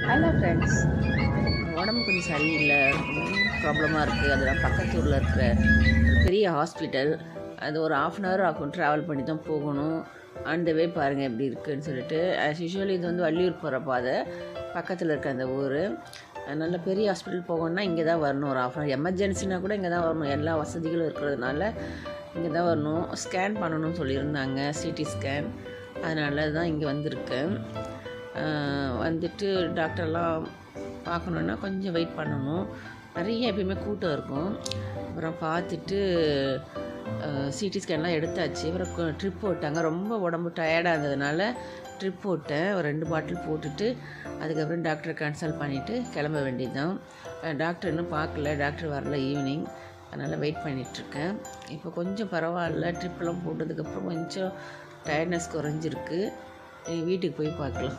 Hello friends, உடம்பு கொஞ்சம் சரியில்லை, ப்ராப்ளமாக இருக்குது. அதெல்லாம் பக்கத்து ஊரில் இருக்கிற ஒரு பெரிய ஹாஸ்பிட்டல். அது ஒரு 1/2 ஆகும், ட்ராவல் பண்ணி தான் போகணும். அந்த வே பாருங்கள் எப்படி இருக்குதுன்னு சொல்லிட்டு. ஆஸ் யூஷுவல் இது வந்து வள்ளியூர் போகிற பாதை, பக்கத்தில் இருக்க அந்த ஊர். நல்ல பெரிய ஹாஸ்பிட்டல் போகணுன்னா இங்கே தான் வரணும். ஒரு 1/2 எமர்ஜென்சினா கூட இங்கே தான் வரணும். எல்லா வசதிகளும் இருக்கிறதுனால இங்கே தான் வரணும். ஸ்கேன் பண்ணணும்னு சொல்லியிருந்தாங்க, சிடி ஸ்கேன். அதனால தான் இங்கே வந்திருக்கேன். வந்துட்டு டாக்டர்லாம் பார்க்கணுன்னா கொஞ்சம் வெயிட் பண்ணணும். நிறைய எப்பயுமே கூட்டம் இருக்கும். அப்புறம் பார்த்துட்டு சிடி ஸ்கேன்லாம் எடுத்தாச்சு. அப்புறம் ட்ரிப் போட்டாங்க. ரொம்ப உடம்பு டயர்டாக இருந்ததுனால ட்ரிப் போட்டேன். ஒரு 2 பாட்டில் போட்டுட்டு அதுக்கப்புறம் டாக்டரை கன்சல்ட் பண்ணிவிட்டு கிளம்ப வேண்டியது தான். டாக்டர் இன்னும் பார்க்கல, டாக்டர் வரல ஈவினிங். அதனால் வெயிட் பண்ணிகிட்ருக்கேன். இப்போ கொஞ்சம் பரவாயில்ல. ட்ரிப்லாம் போட்டதுக்கப்புறம் கொஞ்சம் டயர்ட்னஸ் குறைஞ்சிருக்கு. வீட்டுக்கு போய் பார்க்கலாம்.